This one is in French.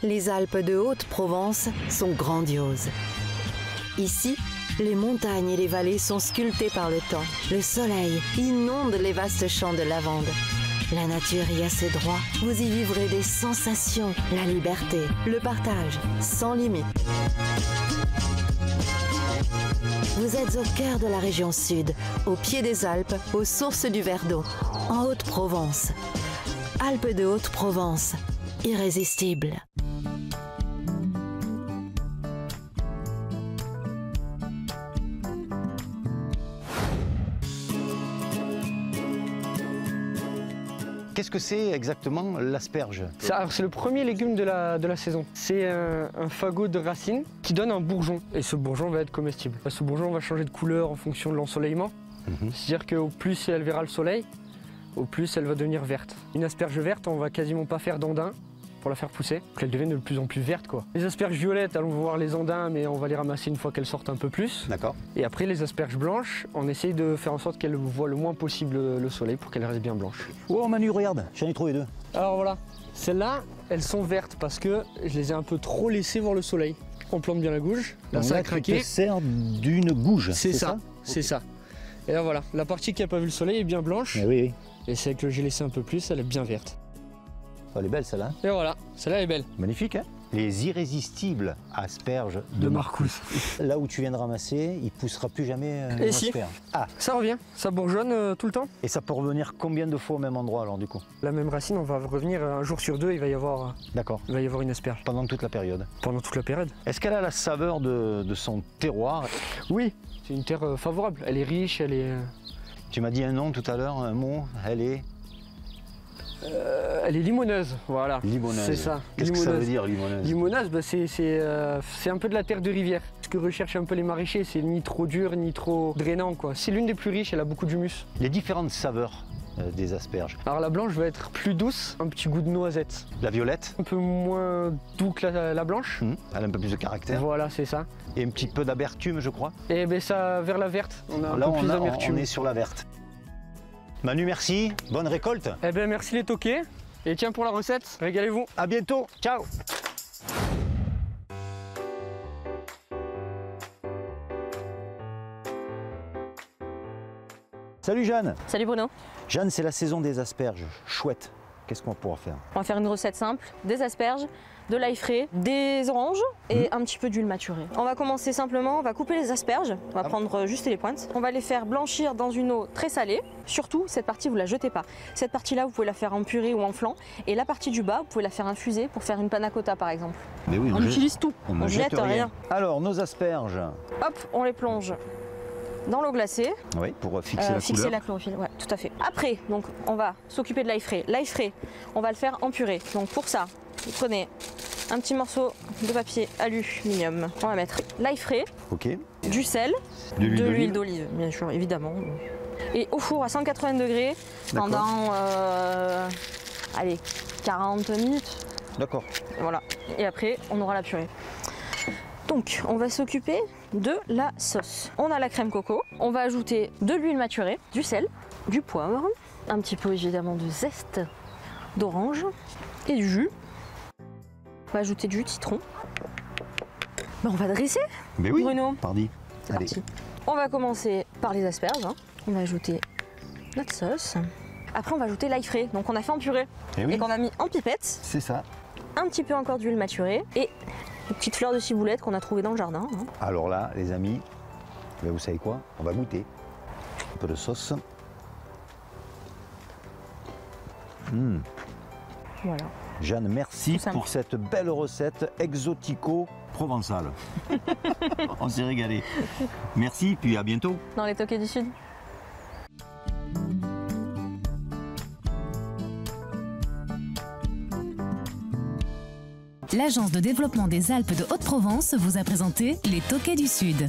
Les Alpes de Haute-Provence sont grandioses. Ici, les montagnes et les vallées sont sculptées par le temps. Le soleil inonde les vastes champs de lavande. La nature y a ses droits. Vous y vivrez des sensations, la liberté, le partage, sans limite. Vous êtes au cœur de la région sud, au pied des Alpes, aux sources du Verdon, en Haute-Provence. Alpes de Haute-Provence, irrésistible. Qu'est-ce que c'est exactement l'asperge? C'est le premier légume de la saison. C'est un fagot de racines qui donne un bourgeon. Et ce bourgeon va être comestible. Ce bourgeon va changer de couleur en fonction de l'ensoleillement. C'est-à-dire qu'au plus elle verra le soleil, au plus elle va devenir verte. Une asperge verte, on va quasiment pas faire d'andins pour la faire pousser, pour qu'elle devienne de plus en plus verte, quoi. Les asperges violettes, allons voir les andins, mais on va les ramasser une fois qu'elles sortent un peu plus. D'accord. Et après les asperges blanches, on essaye de faire en sorte qu'elles voient le moins possible le soleil pour qu'elles restent bien blanches. Oh Manu, regarde, j'en ai trouvé deux. Alors voilà, celles-là, elles sont vertes parce que je les ai un peu trop laissées voir le soleil. On plante bien la gouge, là ça a craqué. Tu te sers d'une gouge, c'est ça, c'est ça. Et là voilà, la partie qui n'a pas vu le soleil est bien blanche. Oui, oui. Et celle que j'ai laissée un peu plus, elle est bien verte. Oh, elle est belle celle-là. Et voilà, celle-là est belle. Magnifique, hein? Les irrésistibles asperges de Marcous. Là où tu viens de ramasser, il ne poussera plus jamais une Et si. asperge. Ah, ça revient, ça bourgeonne tout le temps. et ça peut revenir combien de fois au même endroit alors du coup? La même racine, on va revenir un jour sur deux, il va y avoir D'accord. une asperge. Pendant toute la période. Pendant toute la période. Est-ce qu'elle a la saveur de son terroir? Oui, c'est une terre favorable. Elle est riche, elle est... Tu m'as dit un nom tout à l'heure, un mot, elle est limoneuse, voilà. limoneuse. C'est ça. Qu'est-ce que ça veut dire limoneuse? Limoneuse, bah, c'est un peu de la terre de rivière. Ce que recherchent un peu les maraîchers, c'est ni trop dur, ni trop drainant, quoi. C'est l'une des plus riches, elle a beaucoup d'humus. Les différentes saveurs des asperges. Alors la blanche va être plus douce, un petit goût de noisette. La violette, Un peu moins doux que la blanche. elle a un peu plus de caractère. Voilà, c'est ça. Et un petit peu d'amertume, je crois. Et ben ça, vers la verte, on a Là, un peu plus d'amertume. on est sur la verte. Manu, merci. Bonne récolte. Eh ben merci les toqués. Et tiens pour la recette, régalez-vous. À bientôt. Ciao. Salut Jeanne. Salut Bruno. Jeanne, c'est la saison des asperges. Chouette. Qu'est-ce qu'on va pouvoir faire? On va faire une recette simple, des asperges, de l'ail frais, des oranges et un petit peu d'huile maturée. On va commencer simplement, on va couper les asperges, on va prendre juste les pointes. On va les faire blanchir dans une eau très salée. Surtout, cette partie, vous la jetez pas. Cette partie-là, vous pouvez la faire en purée ou en flan. Et la partie du bas, vous pouvez la faire infuser pour faire une panna cotta par exemple. Mais oui, On utilise tout, on jette rien. Alors, nos asperges. Hop, on les plonge dans l'eau glacée. Oui, pour fixer la couleur. La chlorophylle, ouais, tout à fait. Après, donc, on va s'occuper de l'ail frais. L'ail frais, on va le faire en purée. Donc pour ça, vous prenez un petit morceau de papier aluminium. On va mettre l'ail frais, du sel, de l'huile d'olive, bien sûr, évidemment. Et au four à 180 degrés pendant, allez, 40 minutes. D'accord. Voilà. Et après, on aura la purée. Donc, on va s'occuper de la sauce. On a la crème coco, on va ajouter de l'huile maturée, du sel, du poivre, un petit peu évidemment de zeste d'orange et du jus. On va ajouter du citron. Ben, on va dresser, Mais oui, Bruno. pardi. C'est parti. On va commencer par les asperges. On va ajouter notre sauce. Après, on va ajouter l'ail frais, donc on a fait en purée et qu'on a mis en pipette. C'est ça. Un petit peu encore d'huile maturée et une petite fleur de ciboulette qu'on a trouvée dans le jardin. Alors là, les amis, vous savez quoi? On va goûter. Un peu de sauce. Voilà. Jeanne, merci pour cette belle recette exotico-provençale. On s'est régalé. Merci, puis à bientôt. Dans les toqués du Sud. L'Agence de développement des Alpes de Haute-Provence vous a présenté les Toqués du Sud.